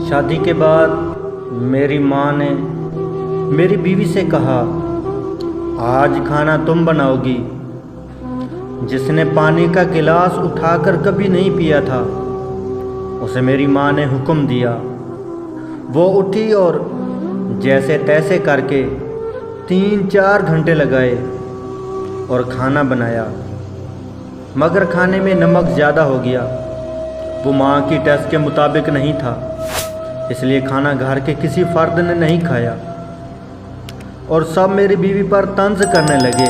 شادی کے بعد میری ماں نے میری بیوی سے کہا، آج کھانا تم بناؤ گی۔ جس نے پانی کا گلاس اٹھا کر کبھی نہیں پیا تھا، اسے میری ماں نے حکم دیا۔ وہ اٹھی اور جیسے تیسے کر کے 3-4 گھنٹے لگائے اور کھانا بنایا، مگر کھانے میں نمک زیادہ ہو گیا۔ وہ ماں کی ٹیسٹ کے مطابق نہیں تھا، اس لیے کھانا گھر کے کسی فرد نے نہیں کھایا، اور سب میری بیوی پر طنز کرنے لگے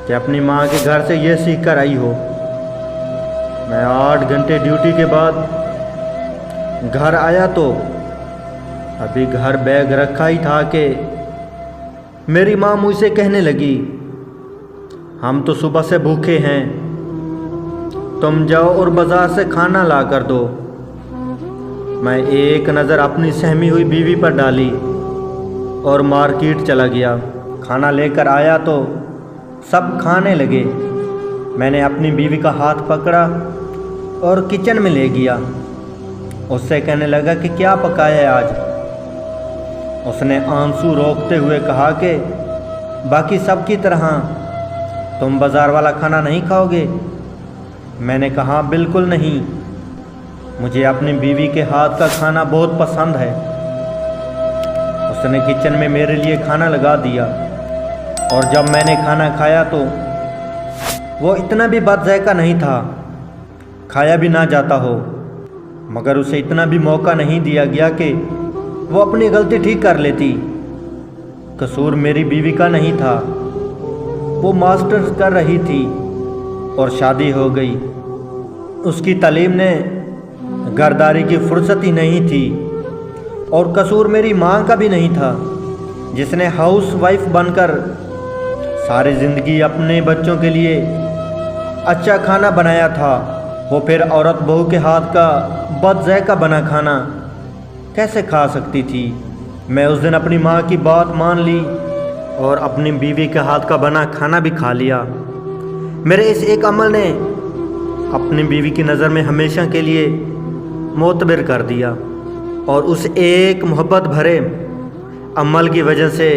کہ اپنی ماں کے گھر سے یہ سیکھ کر آئی ہو۔ میں 8 گھنٹے ڈیوٹی کے بعد گھر آیا تو ابھی گھر بیگ رکھا ہی تھا کہ میری ماں مجھ سے کہنے لگی، ہم تو صبح سے بھوکے ہیں، تم جاؤ اور بازار سے کھانا لا کر دو۔ میں ایک نظر اپنی سہمی ہوئی بیوی پر ڈالی اور مارکیٹ چلا گیا۔ کھانا لے کر آیا تو سب کھانے لگے۔ میں نے اپنی بیوی کا ہاتھ پکڑا اور کچن میں لے گیا۔ اس سے کہنے لگا کہ کیا پکایا ہے آج؟ اس نے آنسو روکتے ہوئے کہا کہ باقی سب کی طرح تم بازار والا کھانا نہیں کھاؤ گے؟ میں نے کہا بالکل نہیں، مجھے اپنی بیوی کے ہاتھ کا کھانا بہت پسند ہے۔ اس نے کچن میں میرے لیے کھانا لگا دیا، اور جب میں نے کھانا کھایا تو وہ اتنا بھی بد ذائقہ نہیں تھا، کھایا بھی نہ جاتا ہو، مگر اسے اتنا بھی موقع نہیں دیا گیا کہ وہ اپنی غلطی ٹھیک کر لیتی۔ قصور میری بیوی کا نہیں تھا، وہ ماسٹرز کر رہی تھی اور شادی ہو گئی۔ اس کی تعلیم نے گھرداری کی فرصت ہی نہیں تھی، اور قصور میری ماں کا بھی نہیں تھا، جس نے ہاؤس وائف بن کر ساری زندگی اپنے بچوں کے لیے اچھا کھانا بنایا تھا۔ وہ پھر عورت بہو کے ہاتھ کا بد ذائقہ بنا کھانا کیسے کھا سکتی تھی؟ میں اس دن اپنی ماں کی بات مان لی اور اپنی بیوی کے ہاتھ کا بنا کھانا بھی کھا لیا۔ میرے اس ایک عمل نے اپنی بیوی کی نظر میں ہمیشہ کے لیے معتبر کر دیا، اور اس ایک محبت بھرے عمل کی وجہ سے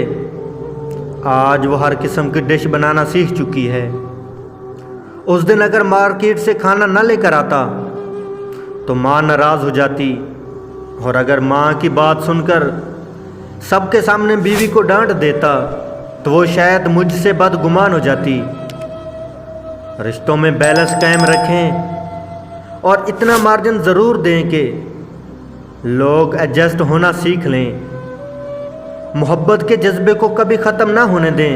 آج وہ ہر قسم کی ڈش بنانا سیکھ چکی ہے۔ اس دن اگر مارکیٹ سے کھانا نہ لے کر آتا تو ماں ناراض ہو جاتی، اور اگر ماں کی بات سن کر سب کے سامنے بیوی کو ڈانٹ دیتا تو وہ شاید مجھ سے بدگمان ہو جاتی۔ رشتوں میں بیلنس قائم رکھیں اور اتنا مارجن ضرور دیں کہ لوگ ایڈجسٹ ہونا سیکھ لیں۔ محبت کے جذبے کو کبھی ختم نہ ہونے دیں،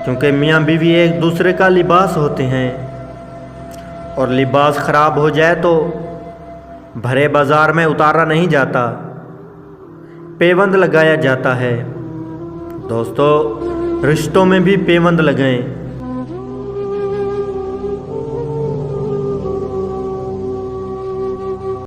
کیونکہ میاں بیوی ایک دوسرے کا لباس ہوتے ہیں، اور لباس خراب ہو جائے تو بھرے بازار میں اتارا نہیں جاتا، پیوند لگایا جاتا ہے۔ دوستو، رشتوں میں بھی پیوند لگائیں۔